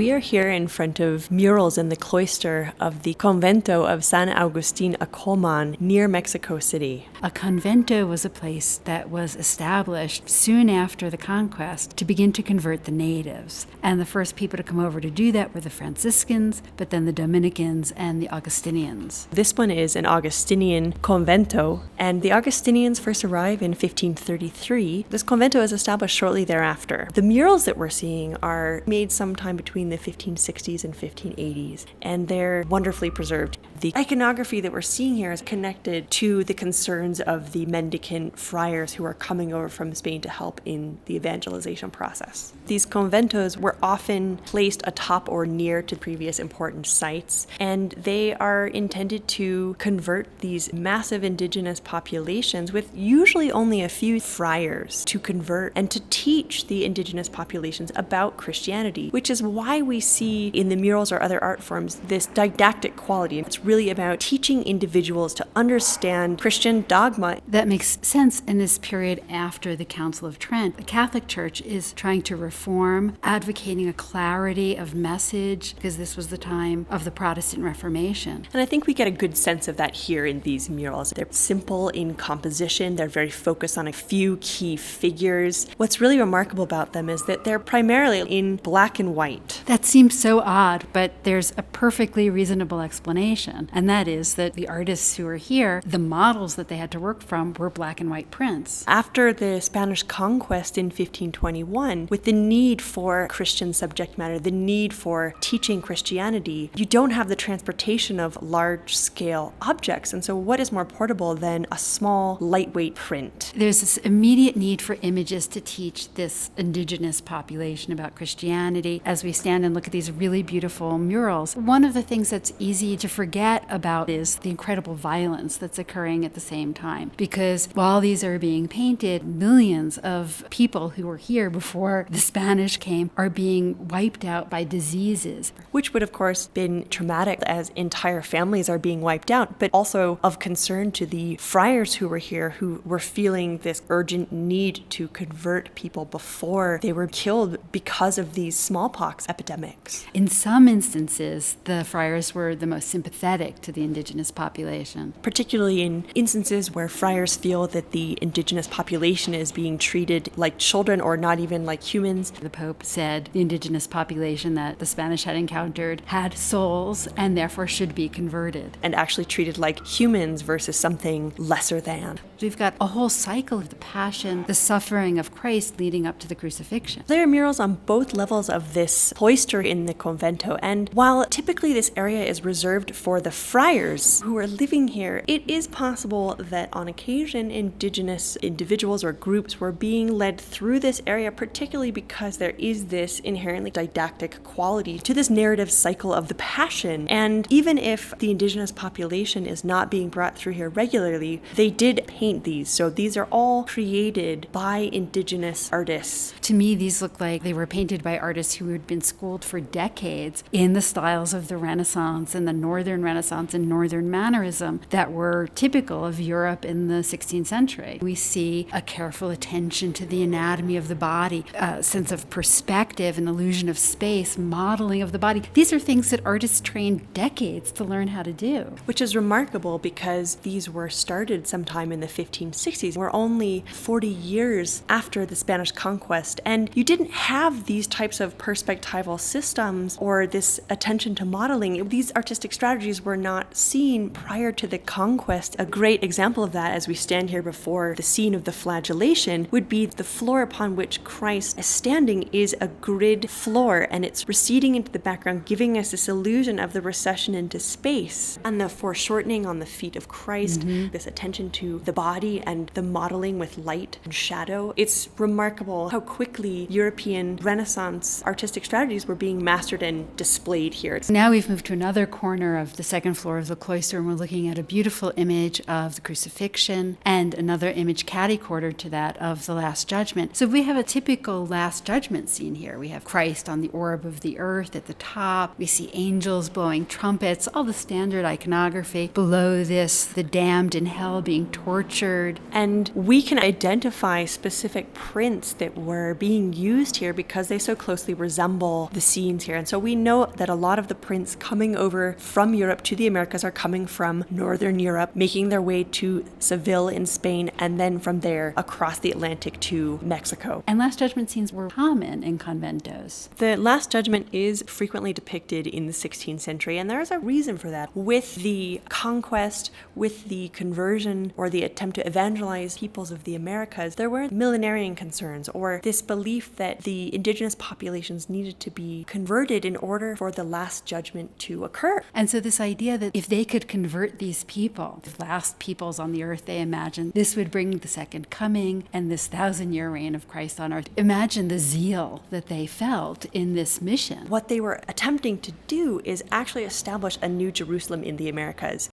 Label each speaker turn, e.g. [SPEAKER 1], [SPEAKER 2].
[SPEAKER 1] We are here in front of murals in the cloister of the convento of San Agustín de Acolman near Mexico City.
[SPEAKER 2] A convento was a place that was established soon after the conquest to begin to convert the natives. And the first people to come over to do that were the Franciscans, but then the Dominicans and the Augustinians.
[SPEAKER 1] This one is an Augustinian convento, and the Augustinians first arrive in 1533. This convento is established shortly thereafter. The murals that we're seeing are made sometime between the 1560s and 1580s, and they're wonderfully preserved. The iconography that we're seeing here is connected to the concerns of the mendicant friars who are coming over from Spain to help in the evangelization process. These conventos were often placed atop or near to previous important sites, and they are intended to convert these massive indigenous populations with usually only a few friars to convert and to teach the indigenous populations about Christianity, which is why we see in the murals or other art forms this didactic quality. It's really about teaching individuals to understand Christian dogma.
[SPEAKER 2] That makes sense in this period after the Council of Trent. The Catholic Church is trying to reform, advocating a clarity of message, because this was the time of the Protestant Reformation.
[SPEAKER 1] And I think we get a good sense of that here in these murals. They're simple in composition. They're very focused on a few key figures. What's really remarkable about them is that they're primarily in black and white.
[SPEAKER 2] That seems so odd, but there's a perfectly reasonable explanation, and that is that the artists who are here, the models that they had to work from were black and white prints.
[SPEAKER 1] After the Spanish conquest in 1521, with the need for Christian subject matter, the need for teaching Christianity, you don't have the transportation of large-scale objects, and so what is more portable than a small, lightweight print?
[SPEAKER 2] There's this immediate need for images to teach this indigenous population about Christianity. As we stand and look at these really beautiful murals, one of the things that's easy to forget about is the incredible violence that's occurring at the same time. Because while these are being painted, millions of people who were here before the Spanish came are being wiped out by diseases.
[SPEAKER 1] Which would, of course, been traumatic as entire families are being wiped out, but also of concern to the friars who were here, who were feeling this urgent need to convert people before they were killed because of these smallpox epidemics.
[SPEAKER 2] In some instances, the friars were the most sympathetic to the indigenous population.
[SPEAKER 1] Particularly in instances where friars feel that the indigenous population is being treated like children or not even like humans.
[SPEAKER 2] The Pope said the indigenous population that the Spanish had encountered had souls and therefore should be converted.
[SPEAKER 1] And actually treated like humans versus something lesser than.
[SPEAKER 2] We've got a whole cycle of the passion, the suffering of Christ leading up to the crucifixion.
[SPEAKER 1] There are murals on both levels of this cloister in the convento, and while typically this area is reserved for the friars who are living here, it is possible that on occasion indigenous individuals or groups were being led through this area, particularly because there is this inherently didactic quality to this narrative cycle of the passion. And even if the indigenous population is not being brought through here regularly, they did paint these. So these are all created by indigenous artists.
[SPEAKER 2] To me, these look like they were painted by artists who had been schooled for decades in the styles of the Renaissance and the Northern Renaissance and Northern Mannerism that were typical of Europe in the 16th century. We see a careful attention to the anatomy of the body, a sense of perspective, an illusion of space, modeling of the body. These are things that artists trained decades to learn how to do.
[SPEAKER 1] Which is remarkable because these were started sometime in the 1560s. We're only 40 years after the Spanish conquest, and you didn't have these types of perspectival systems or this attention to modeling. These artistic strategies were not seen prior to the conquest. A great example of that, as we stand here before the scene of the flagellation, would be the floor upon which Christ is standing is a grid floor, and it's receding into the background, giving us this illusion of the recession into space. And the foreshortening on the feet of Christ, this attention to the body and the modeling with light and shadow. It's remarkable how quickly European Renaissance artistic strategies were being mastered and displayed here.
[SPEAKER 2] Now we've moved to another corner of the second floor of the cloister, and we're looking at a beautiful image of the crucifixion and another image catty-cornered to that of the Last Judgment. So we have a typical Last Judgment scene here. We have Christ on the orb of the earth at the top. We see angels blowing trumpets, all the standard iconography. Below this, the damned in hell being tortured.
[SPEAKER 1] And we can identify specific prints that were being used here because they so closely resemble the scenes here. And so we know that a lot of the prints coming over from Europe to the Americas are coming from Northern Europe, making their way to Seville in Spain, and then from there across the Atlantic to Mexico.
[SPEAKER 2] And Last Judgment scenes were common in conventos.
[SPEAKER 1] The Last Judgment is frequently depicted in the 16th century, and there is a reason for that. With the conquest, with the conversion, or the attempt to evangelize peoples of the Americas, there were millenarian concerns, or this belief that the indigenous populations needed to be converted in order for the Last Judgment to occur.
[SPEAKER 2] And so this idea that if they could convert these people, the last peoples on the earth they imagined, this would bring the second coming and this 1,000-year reign of Christ on earth. Imagine the zeal that they felt in this mission.
[SPEAKER 1] What they were attempting to do is actually establish a new Jerusalem in the Americas.